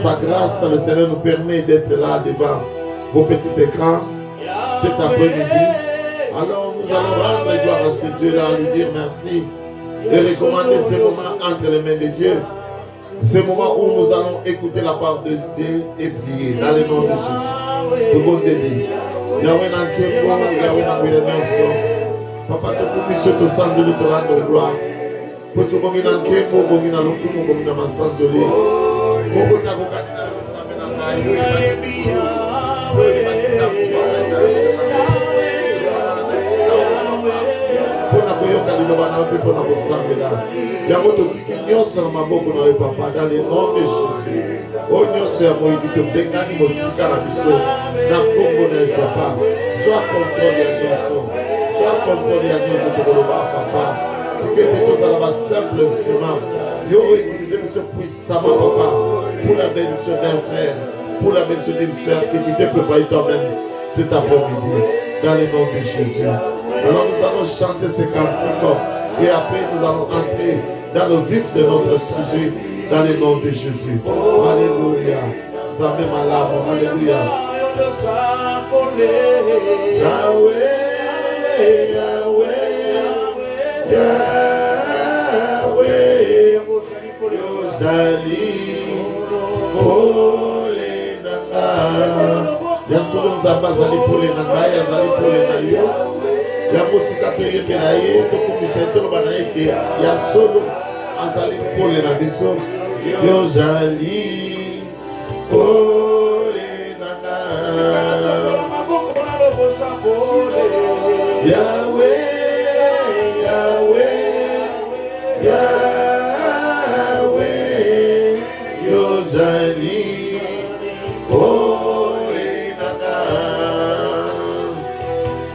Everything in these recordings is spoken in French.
sa grâce, le Seigneur nous permet d'être là devant vos petits écrans cet après-midi. Alors nous allons rendre gloire à ce Dieu-là, lui dire merci et recommander ce moment entre les mains de Dieu. Ce moment où nous allons écouter la parole de Dieu et prier dans le nom de Jésus. Tout le monde dit Yahweh Nankebo, Yahweh Nankebo, Papa, tu peux me souhaiter au sang de te rendre gloire. Pour tu bongi Nankebo, bongi na lokumu, bongi na masanjoli. Bongo ta kokani na sabe na kai. Pona koyoka liloba na pe pona kosambela. Yango totiki nyonso na maboko na papa dans le nom de Jésus. O nyonso ya moyibi tobengani mosika na biso na Kongo na Ezapa. Sois contrôle ya nyonso. Sois contrôle ya nyonso tokoloba papa. Tikete tozala ba simple instrument. Yo utiliser biso puissamment papa pour la bénédiction d'un frère, pour la bénédiction d'une sœur que tu t'es préparé toi-même cet après-midi dans le nom de Jésus. Alors nous allons chanter ces cantiques et après nous allons entrer dans le vif de notre sujet dans le nom de Jésus. Alléluia. Zame malabo. Alléluia. Yahweh, Yahweh, Yahweh, Yozali, Pole Nanga. Yasolo Nzamba Zali Pole Nanga, Yazali Pole Nayo. Yamotika toyembe na ye tokumisa etolo bana eke ya solo azali pole na biso yozali pole nanga Yahweh Yahweh Yahweh yozali pole nanga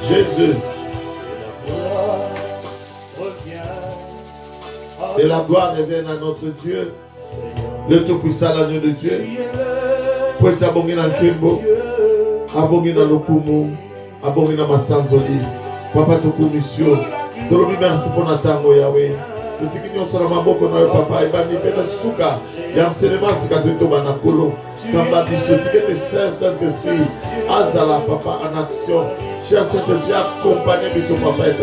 Jésus. Et la gloire revienne à notre Dieu, le Tout-Puissant, l'agneau de Dieu. Pour être abonné dans Kembo, abonné dans Lokumu, abonné dans Masanzoli. Papa, tu peux monsieur. Tu nous merci pour notre temps, Yahweh. Tu dis que nous sommes en beaucoup dans le papa. Et bien, nous faisons souka. Il y a un enseignement qui est tout dans le colo. Quand tu dis que tu es Saint-Esprit, Azala, papa, en action. Cher Saint-Esprit, accompagnez son papa et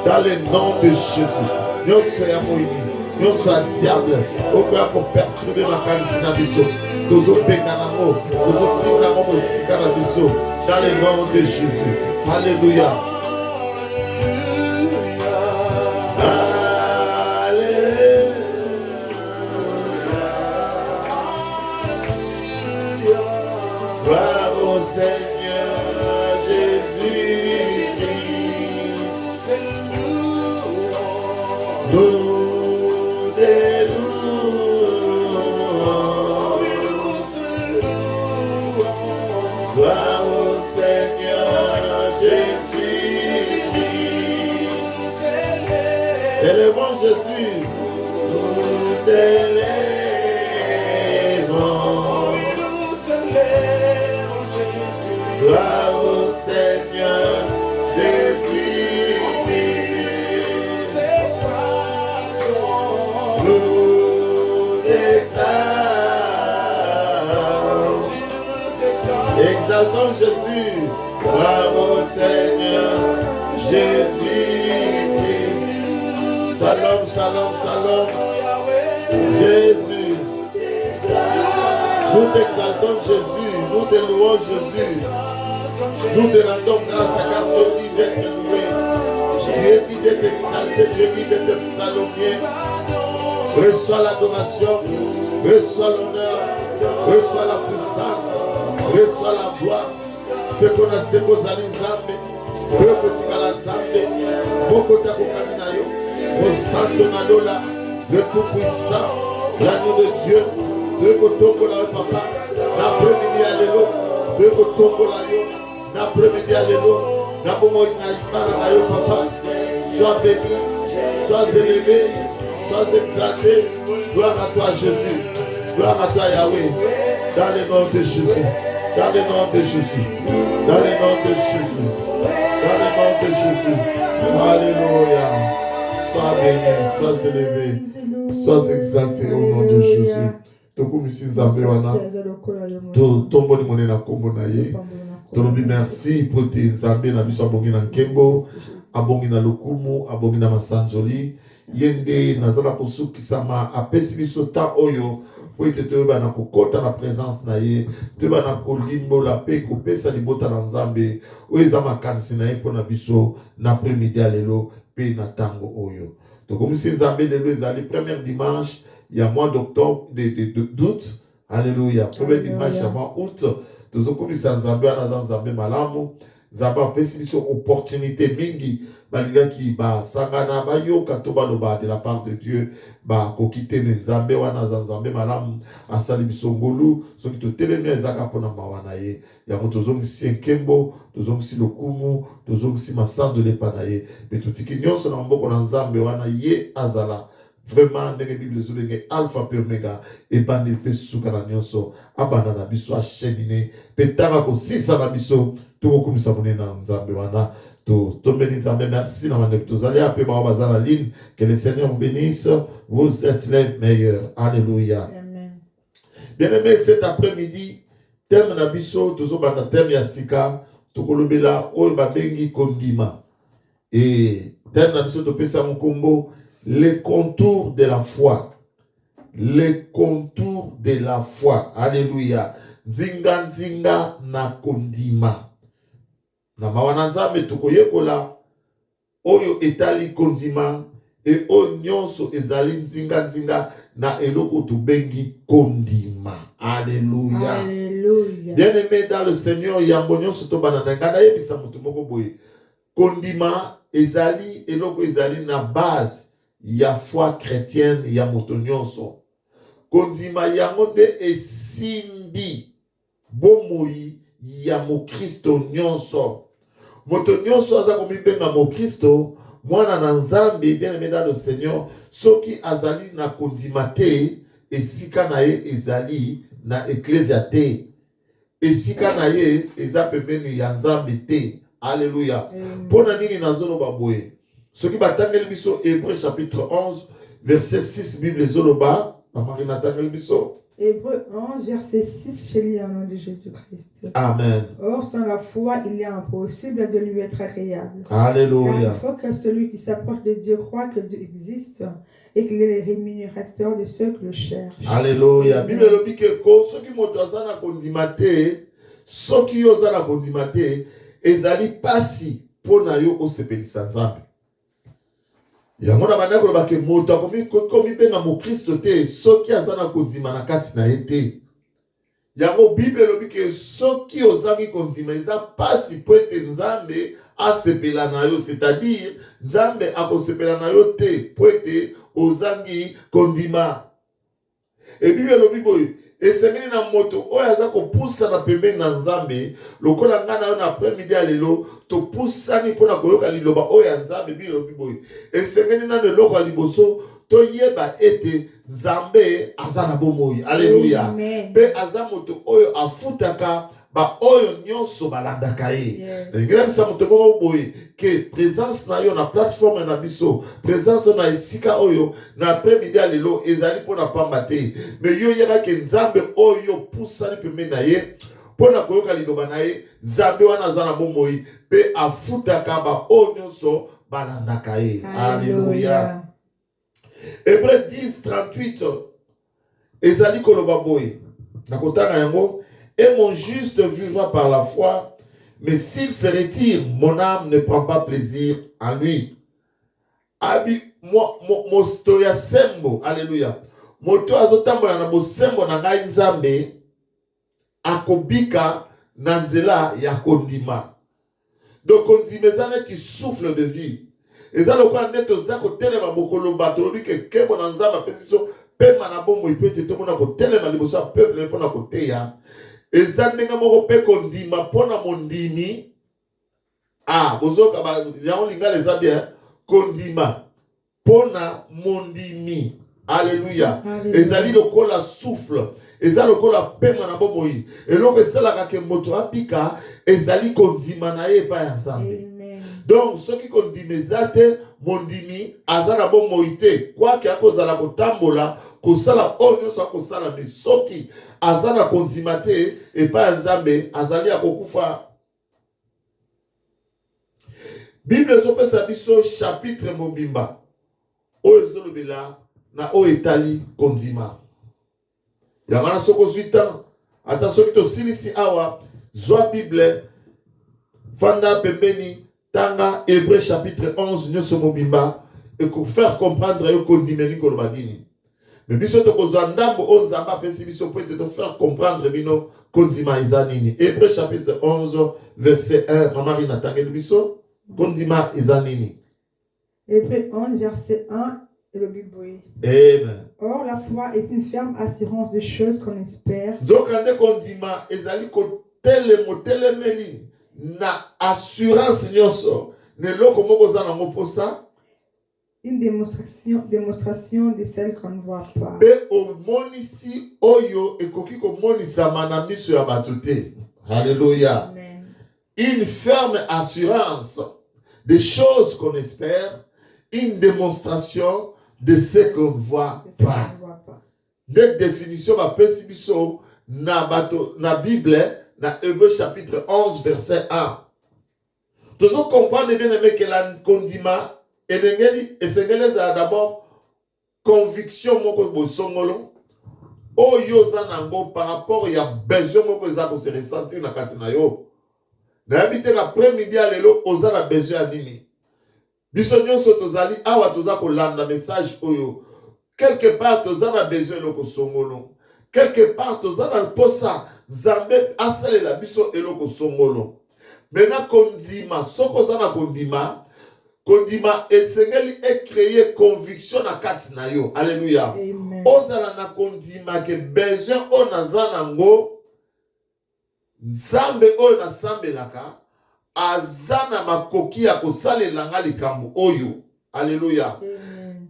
dans le nom de Jésus. Nous sommes moïni, nous sommes diable. Nous sommes perturbés dans le biso. Nous sommes péganamo, nous sommes tignamo aussi dans le biso. Dans le nom de Jésus. Alléluia. Alléluia. Bravo Seigneur Jésus. Nous délouons, gloire au Seigneur Jésus. Élevons Jésus, nous t'élèvons, gloire au Seigneur Jésus. Exaltons Jésus, bravo Seigneur Jésus. Shalom, shalom, shalom. Jésus. Nous t'exaltons Jésus, nous te louons Jésus. Nous te rendons grâce à car Dieu qui vient te louer. Dieu qui t'est exalté, Dieu qui t'est exalté. Reçois l'adoration, reçois l'honneur, reçois la puissance. Reçois la gloire. Ce qu'on a, c'est qu'on a les âmes. Au Santo Nadola, le Tout-Puissant, l'agneau de Dieu, de Kotokola, papa, l'après-midi à l'élo, de Kotokola, l'après-midi à l'élo, d'abord, papa, sois béni, sois élevé, sois exalté. Gloire à toi, Jésus. Gloire à toi, Yahweh. Dans le nom de Jésus. Dans le nom de Jésus. Dans le nom de Jésus. Dans le nom de Jésus. Alléluia. Sois béni, sois élevé, sois exalté au nom de Jésus. tokumisi nzambe wana tomboli mone na kombo na ye tolobi merci po te nzambe na biso abongi na nkembo abongi na lokumu abongi na masanzoli ye nde nazala kosukisama apesi biso ta oyo po ete toyeba na kokota na présence na ye toyeba na kolimbola mpe kopesa libota na nzambe oyo eza makanisi na ye mpo na biso na après-midi ya lelo mpe na ntango oyo tokomisi nzambe lelo ezali première dimanche ya mois d'octobre d'août alléluia première dimanche ya mois août tozokomisa nzambe wana aza nzambe malamu nzambe apesi biso opportunité mingi balingaki basangana bayoka to baloba de la part de Dieu bakoki te nzambe wana aza nzambe malamu asali biso ngolu soki totelemi ezaka mpona mawa na ye yango tozongisi nkembo tozongisi lokumu tozongisi masanzo lepa na ye mpe totiki nyonso na maboko na nzambe wana ye azala vraiment ndenge bible ezolenge alpha pe omega ebandi mpe suka na nyonso abanda na biso achemine mpe ntanga kosisa na biso tokokumisa monene na nzambe wana tombeli nzambe merci na bandeko tozali ape bao baza na ligne que le Seigneur vous bénisse vous êtes les meilleurs alléluia bien aimé cet après-midi thème na biso tozobanda thème ya sika tokolobela oyo babengi kondima et thème na biso topesa mokombo les contours de la foi. Les contours de la foi. Alléluia. Nzinga nzinga na kondima. Na mawana nzambe tokoyekola oyo etali kondima e oyo nyonso ezali nzinga nzinga na eloko tubengi kondima. Alléluia. Alléluia. Bien-aimé dans le Seigneur, yambo nyonso tobana na ngana yebisa mutu moko boye. Kondima ezali eloko ezali na base ya foi chrétienne ya moto nyonso kondima yango nde esimbi bomoi ya mokristo nyonso moto nyonso aza komibenga mokristo mwana na nzambe bien-aimé dans le Seigneur soki azali na kondima te esika na ye ezali na eklesia te esika na ye eza pembeni ya nzambe te alléluia mpona nini nazoloba boye soki batangeli biso Hébreu chapitre 11 verset 6 Bible zoloba amaki natangeli biso Hébreu 11 verset 6 je lis au nom de Jésus-Christ. Amen. Or sans la foi il est impossible de lui être agréable. Alléluia. Car il faut que celui qui s'approche de Dieu croit que Dieu existe et qu'il est le rémunérateur de ceux qui le cherchent. Alléluia. Bible lobi ke ko soki moto aza na kondima te soki yo aza na kondima te ezali pasi mpona yo osepelisa nzambe yango na bandako lobake moto akomi benga mokristo te soki aza na kondima na kati na ye te yango bible elobi ke soki ozangi kondima eza pasi po ete nzambe asepela na yo c'est-à-dire nzambe akosepela na yo te po ete ozangi kondima e bible elobi boye esengeli na moto oyo aza kopusa na pembeni na nzambe lokola nga na yo na après-midi ya lelo topusani mpona koyoka liloba oyo ya nzambe bino elobi boye esengeli nano eloko ya liboso toyeba ete nzambe aza na bomoi alleluya mpe aza moto oyo afutaka baoyo nyonso balandaka ye ngela bisa moto moko boye ke présence na yo na plateforme na biso présence na esika oyo na après-midi ya lelo ezali mpona pamba te me yo yebaki nzambe oyo pusani pembeni na ye mpona koyoka liloba na ye nzambe wana aza na bomoi mpe afutaka baoyo nyonso balandaka ye alleluya Hébreu 10:38 ezali koloba boye nakotanga yango. Et mon juste vivra par la foi, mais s'il se retire, mon âme ne prend pas plaisir en lui. Abi mosto ya sembo, alléluia. Moto azotambola na bosembo na ngai nzambe akobika na nzela ya kondima. Donc kondima eza neti souffle de vie. Eza lokola neti oza kotelema bokolo bato lobi ke kembo na nzambe apesi biso pema na bomoi mpo ete tomona kotelema liboso ya peuple mpona koteya. Eza ndenge moko pe kondima pona mondimi bozoka yango lingala eza bien kondima pona mondimi alléluia ezali lokola souffle eza lokola pema na bomoi eloko esalaka ke moto apika ezali kondima na ye epai ya nzambe donc soki kondima eza te mondimi aza na bomoi te kwake akozala kotambola kosala oyo nyonso akosala me soki aza na kondima te epai ya Nzambe azali akokufa. Bible ezopesa biso chapitre mobimba oyo ezolobela na oyo etali kondima. Yango wana soki ozwi temps ata soki tosilisi awa zwa Bible fanda pembeni tanga Hébreu chapitre 11 nyonso mobimba et faire comprendre yo kondima ni koloba nini. Mais biso tokozwa ndambo oyo Nzambe apesi biso po ete faire comprendre bino kondima eza nini. Hébreu chapitre 11 verset 1 mama Rina tangeli biso kondima eza nini. Hébreu 11 verset 1 et le Bible. Amen. Or la foi est une ferme assurance de choses qu'on espère. Zokande kondima ezali ko telemeli na assurance nyonso ne loko moko za nango posa. Une démonstration de celle qu'on ne voit pas. Pe omonisi oyo ekoki komonisama na miso ya bato te. Alléluia. Amen. Une ferme assurance des choses qu'on espère, une démonstration de ce qu'on ne voit De celle pas. qu'on ne voit pas. Des définitions bapesi biso na bato na Bible na Hébreu chapitre 11 verset 1. Tous on comprend bien aimé que la kondima esengeli d'abord conviction moko bosongolo oyo za nango par rapport ya besoin moko za ko se ressentir na kati na yo. Na habité na après-midi à lelo oza na besoin ya nini. Biso nyonso tozali awa toza ko landa message oyo. Quelque part toza na besoin loko songolo. Quelque part toza na posa Nzambe asalela biso eloko songolo. Maintenant kondima soko za na kondima esengeli e créer conviction na kati na yo. Alléluia. Amen. Ozala na kondima ke besoin o naza nango Nzambe oyo nasambelaka aza na makoki ya kosalela nga likambo oyo. Alléluia. Amen.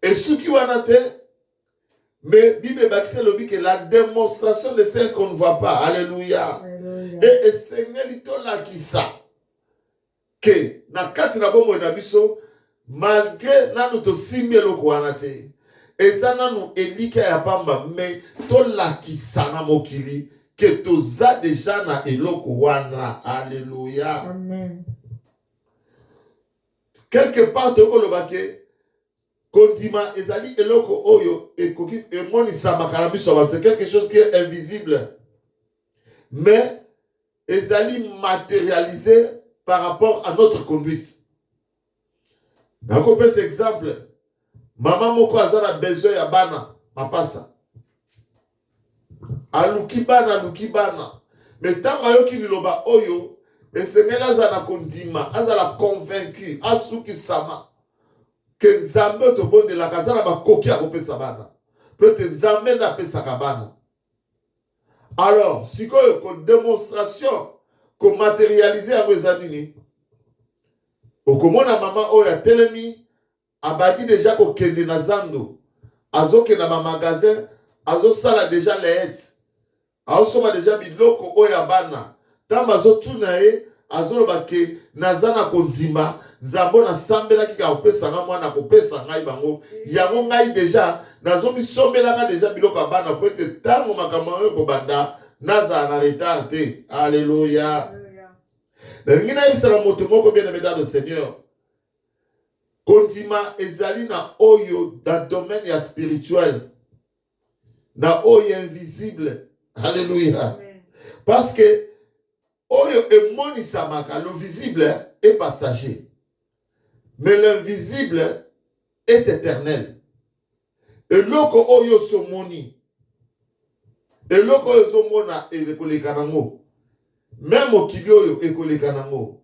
Et ce qui wana te, mais Bible bakise lobi que la démonstration de celle qu'on ne voit pas. Alléluia. Alléluia. Et esengeli tolakisa ke na kati na bomoi na biso malgré nanu tosimbi eloko wana te eza nanu elika ya pamba mais tolakisa na mokili ke toza deja na eloko wana. Alléluia. Amen. Quelque part tokoloba ke kondima ezali eloko oyo ekoki emonisamaka na biso bato, quelque chose qui est invisible mais ezali matérialisé par rapport à notre conduite. Nakopesa exemple, mama moko aza na besoin ya bana mapasa aluki bana mais ntango ayoki liloba oyo esengeli aza na kondima azala convaincu asukisama ke Nzambe tobondelaka aza na bakoki ya kopesa bana peut-être Nzambe napesaka bana. Alors sikoyo ko démonstration ko matérialiser yango eza nini? Okomona mama oyo atelemi abadi deja kokende na zando azokenda na magasin azosala deja leet azosoma deja biloko oyo ya bana ntango azotuna ye azoloba ke naza na kondima Nzambe nasambelaki ka kopesanga mwana kopesa ngai bango yango ngai deja nazomisombelaka deja biloko ya bana po ete ntango makambo oyo kobanda nazala na retard te. Alléluia. Nalingi nayebisa na moto moko bien aimé dans le Seigneur kondima ezali na oyo dans domaine ya spirituel na oyo invisible. Alléluia. Parce que oyo emonisamaka le visible est passager mais l'invisible est éternel. Eloko oyo somoni eloko oyo somona ekoleka nango même okili oyo ekoleka nango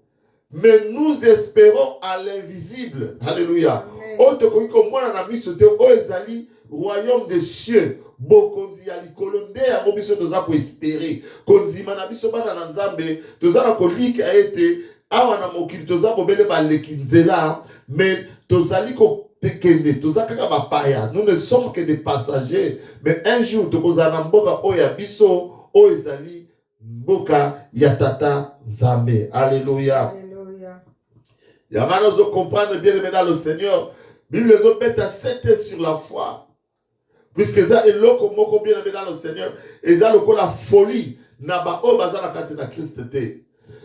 mais nous espérons à l'invisible. Alléluia. Oyo tokoki komona na miso te oyo ezali royaume des cieux bokonzi ya likolo nde yango biso toza koespere kondima na biso bana na Nzambe toza na kolika ete awa na mokili toza bobele baleki nzela mais tozali tekende toza kaka bapaya. Nous ne sommes que des passagers mais un jour tokozala na mboka oyo ya biso oyo ezali mboka ya tata Nzambe. Alléluia. Alléluia. Yamana zo comprendre bien aimé dans le Seigneur. Bible ezobeta 7 sur la foi Puisque ça est l'eau moko bien aimé dans le Seigneur, et ça le la folie na ba o bazana kati na Christ te.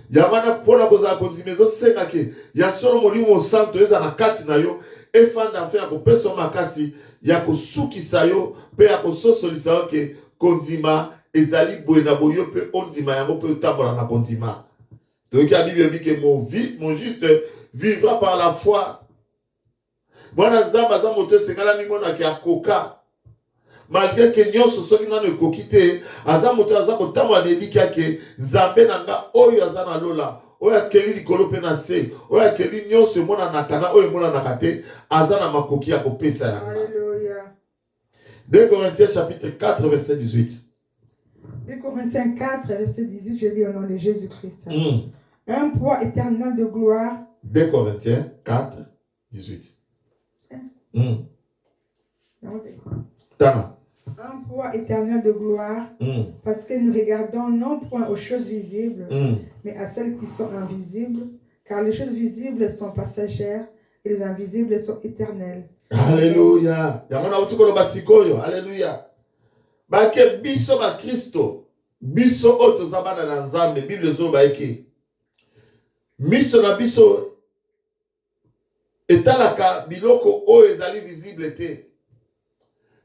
Yamana pona koza kondimezo senga ke ya solo molimo santo eza na kati na yo e fanda fe ya ko peso makasi ya ko sukisa yo pe ya ko sosolisa yo ke kondima ezali boye na boyo pe ondima yango pe otambola na kondima. Donc la Bible dit que mon juste vivra par la foi. Mwana nzamba za moto sengala mimona ki akoka. Malgré que nyonso soki nano ekokite, aza moto aza kotambola dediki yake nzambe nanga oyo aza na lola, oyo akeli likolo pe na se, oyo akeli nyonso emona nakana oyo emona nakate, aza na makoki ya kopesa yanga. Alléluia. 2 Corinthiens chapitre 4 verset 18. 2 Corinthiens 4 verset 18, je lis au nom de Jésus-Christ. Un poids éternel de gloire. 2 Corinthiens 4 18. Tama. Un poids éternel de gloire, parce que nous regardons non point aux choses visibles, mais à celles qui sont invisibles, car les choses visibles sont passagères et les invisibles sont éternelles. Alléluia. Yamona utikolo basikoyo. Alléluia. Bake biso ba Kristo. Biso oto zabana na nzambe. Bible zo baiki. Miso na biso etalaka biloko o ezali visible te.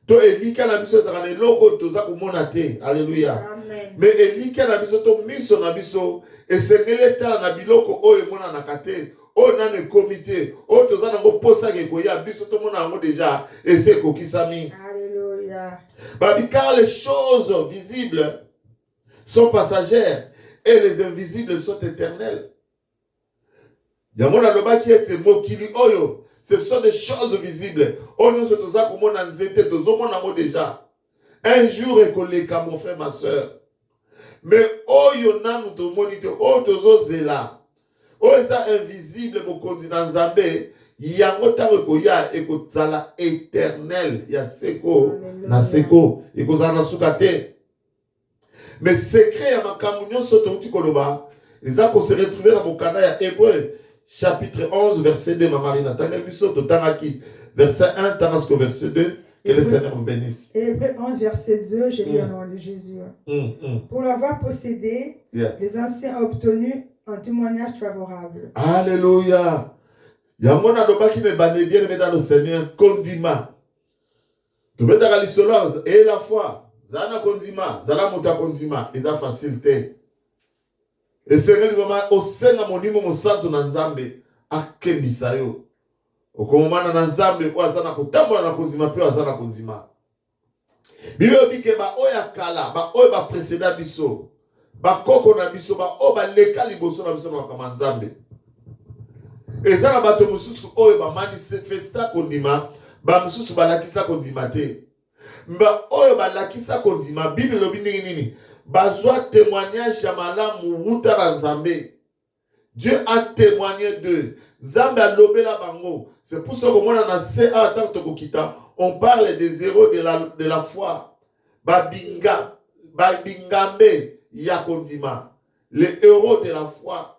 To elika na biso ezaka na eloko toza komona te. Alléluia. Amen. Mais elika na biso to miso na biso esengeli etala na biloko oyo emonanaka te. O nane komite, o toza nango posa ke koya biso to mona yango déjà ese kokisami. Alléluia. Car les choses visibles sont passagères et les invisibles sont éternelles. Yamona lobaki ete mokili oyo, ce sont des choses visibles. Ono se toza komona nzete tozo mona ngo déjà. Un jour ekoleka mon frère ma sœur. Mais oyo nanu to monite o tozo zela. O eza invisible bokondi na nzambe yango tango koya ekozala éternel ya seko na seko ekozala na suka te. Mais secret ya makambo nyonso touti koloba eza ko se retrouver na bokanda ya Hébreu chapitre 11 verset 2 mamarina tangel biso to tangaki verset 1 tangasko verset 2 que le Seigneur vous bénisse. Hébreu 11 verset 2 je lis au nom de Jésus. Pour l'avoir possédé, les anciens ont obtenu un témoignage favorable. Alléluia. Yamona lobaki ne bane bien aimé dans le Seigneur kondima. Tu veux ta lisoloise et la foi. Zana kondima, zala muta kondima, eza facilité. Et Seigneur vraiment au senga monimo mo santo na nzambe akebisa yo. Okomana na nzambe kwa zana kutambola na kondima pe azana kondima. Bible bike ba oya kala, ba oya ba précédent biso. Ba koko na biso ba o ba leka liboso na biso na kama nzambe. Ezana bato mususu oyo ba manifesta kondima, ba mususu ba lakisa kondima te. Mba oyo ba lakisa kondima, Bible lobi nini? Bazwa témoignage ya malamu wuta na nzambe. Dieu a témoigné d'eux. Nzambe a lobela bango. C'est pour ça que moi na se a tant to kokita, on parle des héros de la foi. Ba bingambe ya kondima. Les héros de la foi.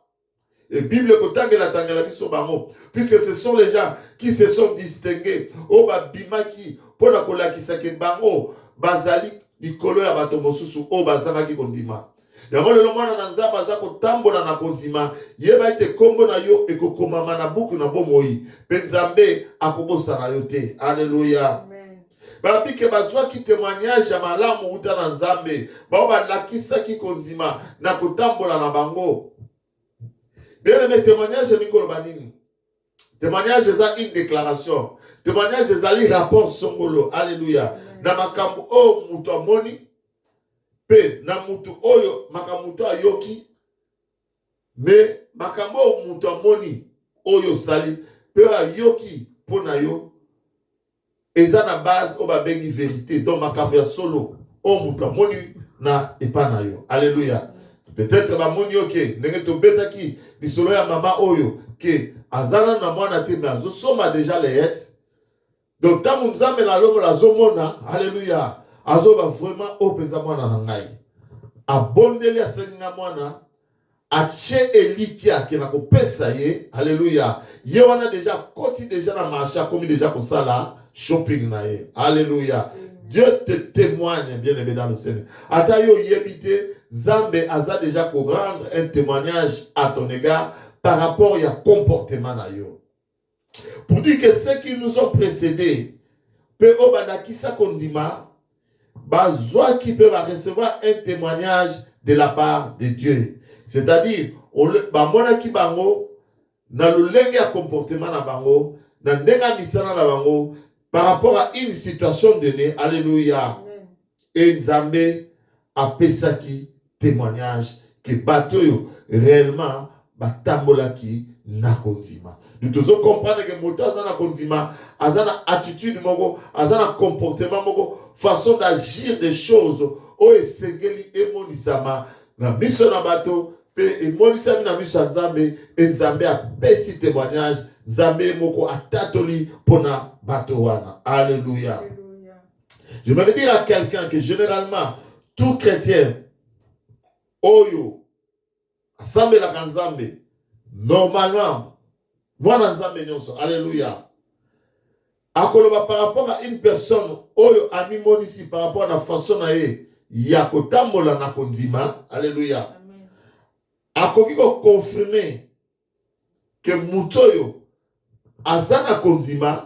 Et Bible tangela biso bango, puisque ce sont les gens qui se sont distingués o babimaki pona kolakisa ke bango bazali likolo ya bato mosusu o bazangaki kondima. Yango lelo mwana na nzambe aza kotambola na kondima yeba ete kombo na yo ekokomama na buku na bomoi pe nzambe akobosana yo te. Alléluia. Babike bazwaki témoignage ya malamu uta na nzambe bao balakisaki kondima na kotambola na bango. Bien aimé, témoignage Nicole Banini. Témoignage est une déclaration. Témoignage est un rapport songolo. Alléluia. Na makambu o mutu amoni pe na mutu oyo makamutu ayoki me makambu o mutu amoni oyo sali pe ayoki pona yo eza na base o babengi vérité donc makambu ya solo o mutu amoni na epana yo. Alléluia. Peut-être ba moni oke ndenge to betaki bisolo ya mama oyo ke azana na mwana te mais azo soma déjà les hêtes. Donc tant nzambe na lomo la zomona, alléluia, azo ba vraiment openza mwana na ngai. Abondeli asenga mwana atie elikia ke na kopesa ye, alléluia. Ye wana déjà koti déjà na marché komi déjà ko sala shopping na ye. Alléluia. Dieu te témoigne, bien-aimé dans le Seigneur. Atayo yebite, Zambé a déjà pour rendre un témoignage à ton égard par rapport à comportement na yo. Pour dire que ceux qui nous ont précédés, peut obadakisa kondima, bazwa qui peuvent recevoir un témoignage de la part de Dieu. C'est-à-dire, mona ki bango, na lulenge ya comportement na bango, na ndenga misana na bango, par rapport à une situation donnée, alléluia, et Nzambe a pesaki témoignage que bateau réellement batambola ki na kondima. Nous devons comprendre que moto azana kondima, azana attitude moko, azana comportement moko, façon d'agir des choses, o esengeli emonisama na miso na bateau, pe emonisami na miso Nzambe, et Nzambe a pesi témoignage, Nzambe moko atatoli pona bateau wana. Alléluia. Je me dire à quelqu'un que généralement, tout chrétien, oyo, assemble la Nzambe, normalement, moi Nzambe nyonso, alléluia. Akoloba par rapport à une personne, oyo ami monisi par rapport à la façon na ye, yakotambola na kondima, alléluia. Akoki ko confirmer que mutoyo azana kondima,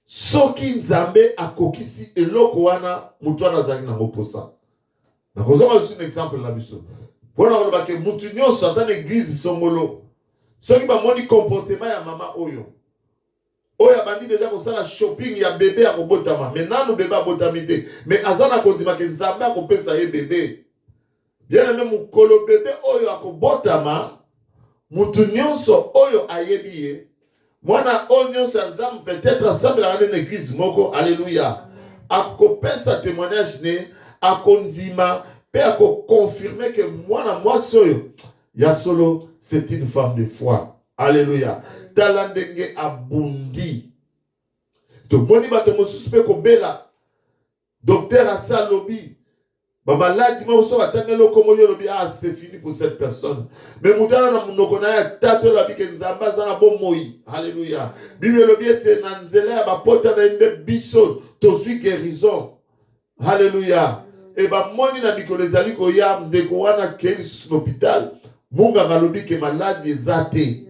soki Nzambe akokisi eloko wana mutu wana azali na moposa. Na kozonga juste un exemple na biso. Pona koloba ke mutu nyonso ata na église songolo. Soki ba moni comportement ya mama oyo. Oya bandi déjà kosala shopping ya bébé ya kobotama. Mais nanu bébé abotami te. Mais azana kondima ke Nzambe akopesa ye bébé. Bien aimé mukolo bébé oyo akobotama. Mutu nyonso oyo ayebi ye. Mwana onyo sanzam peut-être ensemble dans une église moko, alléluia. Akopesa témoignage ne, akondima, pe ako confirmer que moi soyo, ya solo, c'est une femme de foi. Alléluia. Talandenge abundi. To boni bato mosusu ko bela. Docteur asa lobi. Ba maladi ma so atangelo komo yo lobi, ah c'est fini pour cette personne. Mais mutana na munoko na ya tato lobi ke Nzamba zana bo moi. Alléluia. Bible lobi ete na nzela ya ba pota na inde biso to suis guérison. Alléluia. Et ba moni na bikolo ezali ko ya ndeko wana ke l'hôpital, munga ngalobi ke maladi ezate.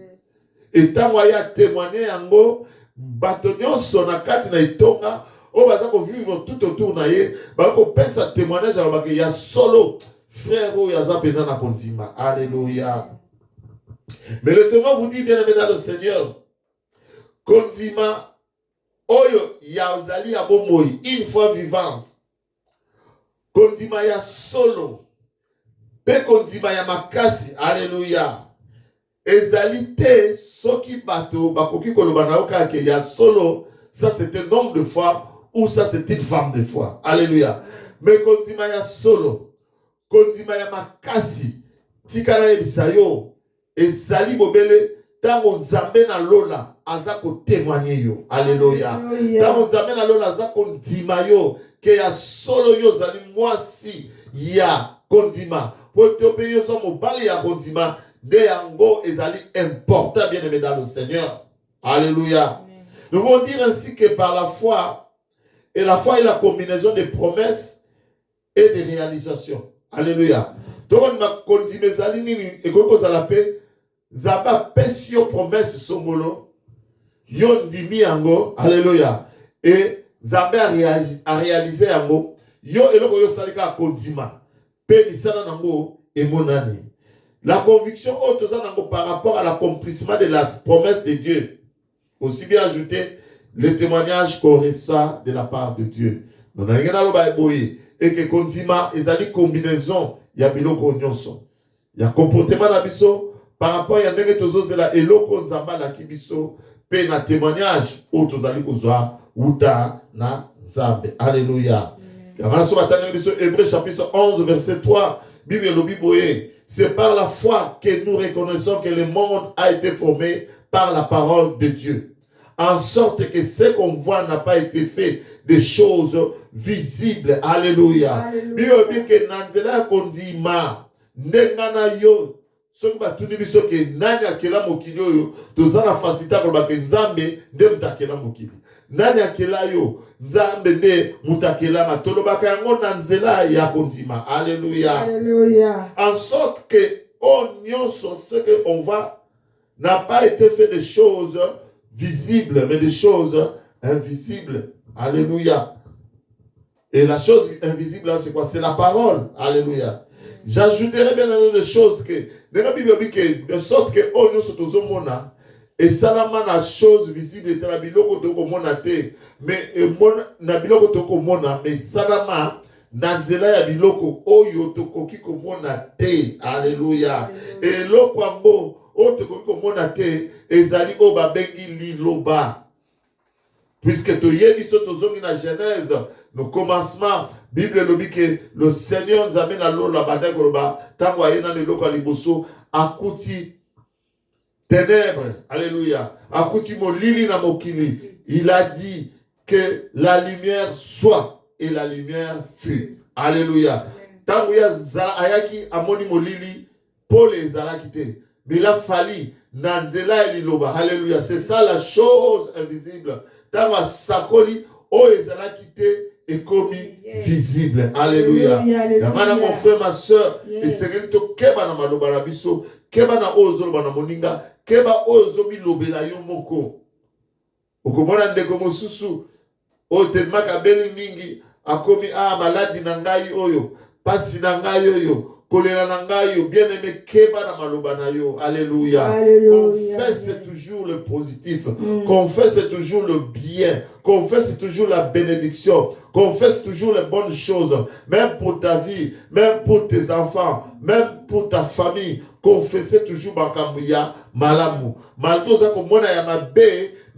Et tango ya témoigner yango bato nyonso na kati na itonga. On va vivre tout autour na ye, ba ko pesa témoignage à ba ya solo frère o ya zapena na kontima. Alléluia. Mais laissez-moi vous dire bien aimé dans le Seigneur, kontima oyo ya ozali ya bomoi une fois vivante. Kontima ya solo. Pe kontima ya makasi. Alléluia. Ezali te soki bato bakoki koloba na oka ke ya solo, ça c'est un nombre de fois. Ou ça c'est une femme de foi. Alléluia. Mais kondima ya solo, kondima ya makasi, tikala ebisayo, ezali bobele, tango Nzambe na lola, azako témoigner yo. Alléluia. Tango Nzambe na lola, azako ndima yo, ke ya solo yo zali mwasi ya kondima. Poteope yo sa mobali ya kondima, de yango ezali important bien aimé dans le Seigneur. Alléluia. Nous voulons dire ainsi que par la foi, et la foi est la combinaison des promesses et des réalisations. Alléluia. Donc, on m'a continué à l'île et qu'on a la paix. Zaba pesio promesse somolo. Yon dimi ango. Alléluia. Et Zaba a réalisé ango. Yo eloko yo salika kondima. Pe nisana nango et monani. La conviction haute par rapport à l'accomplissement de la promesse de Dieu. Aussi bien ajouter le témoignage qu'on reçoit de la part de Dieu. Nous n'avons rien à l'obéir. Et que kontima, ils ont une combinaison. Il y a biloko nyonso. Il y a comportement na biso. Par rapport à yandenge tozo zela eloko nzamba la kibiso. Pe na témoignage. Ou tozali kozwa. Uta na nzambe. Alléluia. Hébreux chapitre 11 verset 3. Bible lobi boye. C'est par la foi que nous reconnaissons que le monde a été formé par la parole de Dieu. En sorte que ce qu'on voit n'a pas été fait des choses visibles. Alléluia. Bible dit que nanzela kondima ndengana yo soki batuni biso ke nani akela mokili oyo tozana facilité koloba ke Nzambe nde mutu akela mokili. nani akela yo nzambe nde mutakelama tolobaka yango na nzela ya kondima. Alléluia. Alléluia. En sorte que nyonso ce que on va n'a pas été fait des choses visibles mais des choses invisibles. Alléluia. Et la chose invisible là c'est quoi? C'est la parole. Alléluia. J'ajouterai bien des choses que dans la Bible dit que de sorte que nyonso tozomona et salama na chose visible et na biloko toko mona te mais na biloko toko mona mais salama na nzela ya biloko oyo tokoki komona te. Alléluia. Et loko yango oyo tokoki komona te ezali oyo babengi liloba, puisque toyebi so tozongi na Genèse no commencement Bible lobi que le Seigneur nous amène à lola badako loba tango ayena leloko ya liboso akuti ténèbres. Alléluia. Akuti molili na mokili. Il a dit que la lumière soit et la lumière fut. Alléluia. Tango ya ayaki amoni molili Paul ezalaki te. Mais il a fallu nanzela liloba. Alléluia. C'est ça la chose invisible. Tango sakoli o ezalaki te et commis visible. Alléluia. Yamana mon frère, ma soeur, et c'est to keba na maloba na biso, keba na ozo na moninga, keba ozo mi lobela yo moko. Okomona ndeko mosusu o telma kabeli mingi akomi maladi na ngai oyo, pasi na ngai oyo, kolela na ngai yo, bien aimé keba na maloba na yo. Alléluia. Confesse toujours le positif. Confesse toujours le bien. Confesse toujours la bénédiction. Confesse toujours les bonnes choses. Même pour ta vie, même pour tes enfants, même pour ta famille. Confessez toujours Bakamuya Malamu. Malgré ça, comme on a mabe,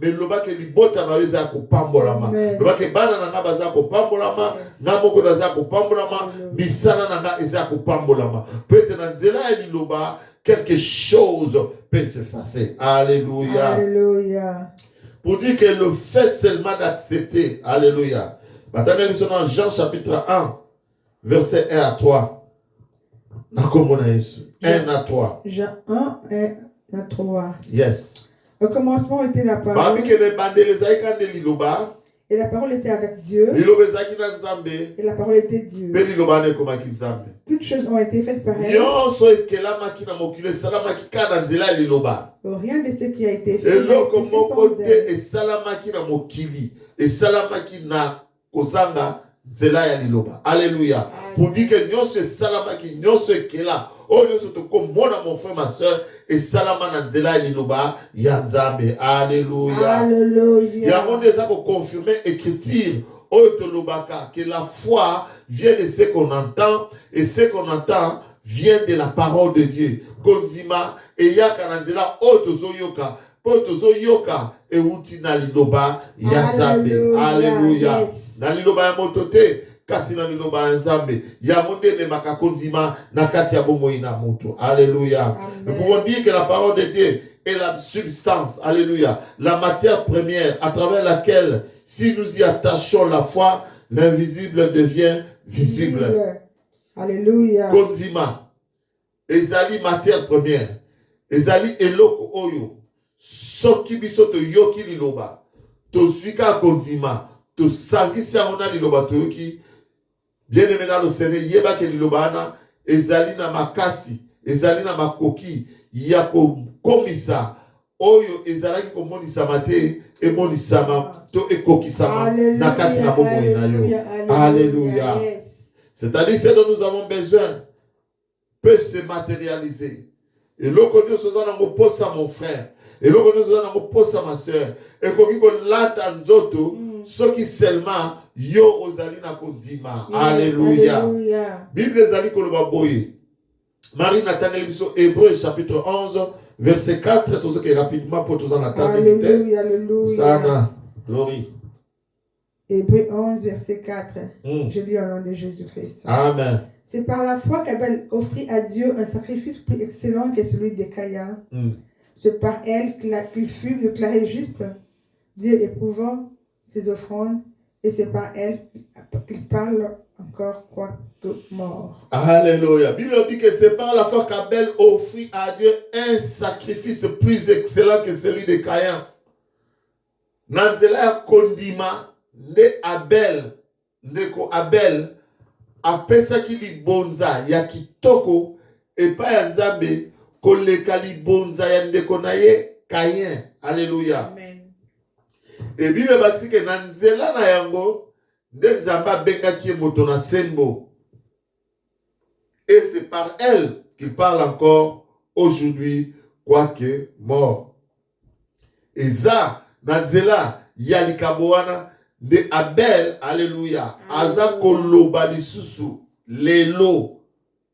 mais le bas que libota na weza kupambolama. Le bas que bana na baza kupambolama, namoko daza kupambolama, misana na eza kupambolama. Peut-être dans zela et liloba, quelque chose peut se passer. Alléluia. Alléluia. Pour dire que le fait seulement d'accepter, alléluia. Maintenant, nous sommes dans Jean chapitre 1, verset 1 à 3. 1 à 3. Jean 1, 1 à 3. Yes. Au commencement était la parole. Et la parole était avec Dieu. Et la parole était Dieu. Toutes choses ont été faites par elle. Rien de ce qui a été fait sans elle. Alléluia. Pour dire que nous sommes salamaki, nous sommes là. Oh, nous sommes comme mon frère, ma soeur, et salama na nzela liloba ya nzambe. Alléluia. Alléluia. Yamon déjà pour confirmer écriture oh tolobaka que la foi vient de ce qu'on entend et ce qu'on entend vient de la parole de Dieu. Konzima et yaka na nzela oh tozoyoka, po tozoyoka e uti na liloba ya nzambe. Alléluia. Na liloba ya motote kasi na liloba nzambe ya monde me makakondima na kati ya bomo ina mutu. Alléluia. Nous pouvons dire que la parole de Dieu est la substance, alléluia, la matière première à travers laquelle si nous y attachons la foi, l'invisible devient visible. Alléluia. Kondima ezali matière première, ezali eloko oyo soki biso to yoki liloba to suika kondima to sangisa ona liloba to yoki. Bien aimé dans le Seigneur, yeba ke lilobana ezali na makasi, ezali na makoki ya komisa oyo ezalaki komonisa mate e monisama to ekokisama na kati na bomo na yo. Alléluia. C'est-à-dire ce dont nous avons besoin peut se matérialiser. Et loko Dieu se donne en posa mon frère. Et loko Dieu se donne en posa ma soeur. Et koki ko lata nzoto ce qui seulement yo ozali na kondima. Alléluia. Bible ezali koloba boye. Marie Nathaniel biso Hébreu chapitre 11 verset 4 tout ce qui est rapidement pour tous en attendre. Alléluia, alléluia. Sana, glory. Hébreu 11 verset 4. Je lis au nom de Jésus-Christ. Amen. C'est par la foi qu'Abel offrit à Dieu un sacrifice plus excellent que celui de Caïn. C'est par elle qu'il fut déclaré juste, Dieu éprouvant ses offrandes, et c'est par elle qu'il parle encore quoique mort. Alléluia. La Bible dit que c'est par la foi qu'Abel offrit à Dieu un sacrifice plus excellent que celui de Caïn. Nanzela ya kondima nde Abel, ndeko Abel apesaki libonza ya kitoko epai ya Nzambe koleka libonza ya ndeko na ye Kayin. Alléluia. Amen. Et Bible bakisi ke na nzela na yango nde Nzambe abengaki ye moto na sembo. Et c'est par elle qu'il parle encore aujourd'hui, quoique mort. Eza na nzela ya likabo wana de Abel, alléluia, aza koloba lisusu lelo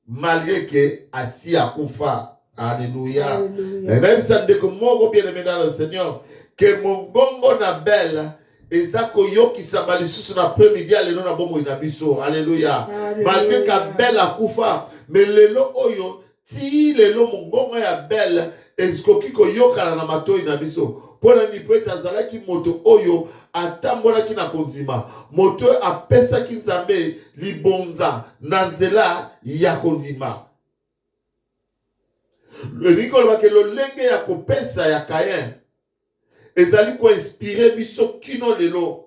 malgré que asi akufa. Alléluia. Et même ça de que moko bien aimé dans le Seigneur que mon gongo na Abel eza koyoki samba lisusu na premier lelo na bomo ina biso. Alléluia. Malgré qu'Abel akufa, mais lelo oyo ti lelo mon gongo ya Abel eskoki koyoka na matoi na biso. Pona ni poeta azalaki moto oyo atambolaki na kondima, moto apesaki Nzambe libonza na nzela ya kondima. Likoloba ke lolenge ya kopesa ya Kayin ezali ko inspiré biso kino lelo.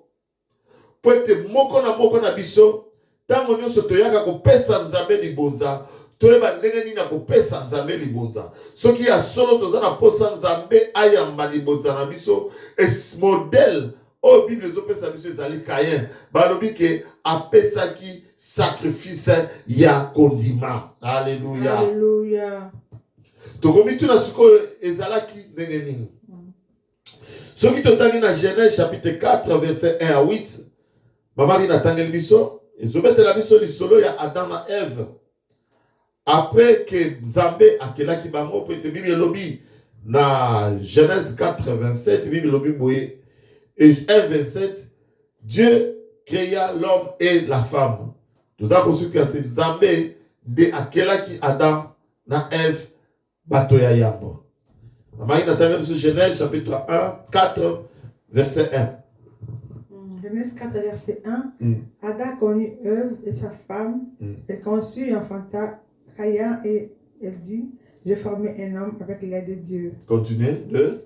Poete moko na biso tango nyonso toyaka kopesa Nzambe libonza, toyeba ndenge nini akopesa Nzambe libonza. Soki ya solo toza na posa Nzambe ayamba libonza na biso, es modèle o Bible ezopesa biso ezali Kayin. Balobi ke apesaki sacrifice ya kondima. Alléluia. Alléluia. Tokomi tuna sikoyo ezalaki ndenge nini. Soki totangi na Genèse chapitre 4 verset 1 à 8, mamari natangeli biso ezobetela biso lisolo ya Adam na Ève. Après que Nzambe akelaki bango, peut-être Bible lobi na Genèse 4 27, Bible lobi boye et 1 27, Dieu créa l'homme et la femme. Tout ça pour ceux qui ont dit Nzambe de akelaki Adam na Ève batoya yambo. Mamari natangeli biso Genèse chapitre 1 4 verset 1. Genèse 4 verset 1. Adam connut Ève et sa femme, elle conçut et enfanta Kayin et elle dit, j'ai formé un homme avec l'aide de Dieu. Continuez de.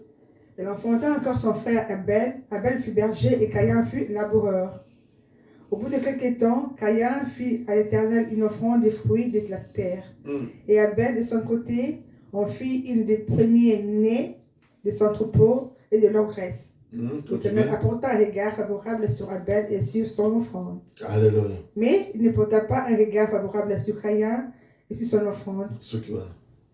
Elle enfanta encore son frère Abel. Abel fut berger et Kayin fut laboureur. Au bout de quelque temps, Kayin fit à l'Éternel une offrande des fruits de la terre. Et Abel, de son côté, en fit une des premiers-nés de son troupeau et de leur graisse. L'Éternel apporta un regard favorable sur Abel et sur son offrande. Alléluia. Mais il ne porta pas un regard favorable sur Kayin et sur son offrande.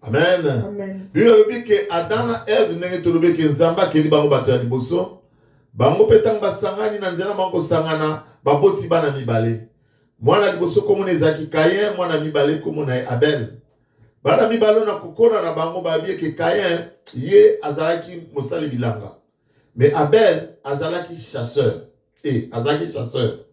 Amen. Amen. Bible lobi ke Adam na Ève ndenge tolobi ke Nzambe akeli bango bato ya liboso, bango petang basangani na nzela bango sangana baboti bana mibale. Mwana liboso komona ezaki Kayin, mwana mibale komona Abel. Bana mibale na kokona na bango babie ke Kayin ye azalaki mosali bilanga. Mais Abel azalaki chasseur. Azalaki chasseur.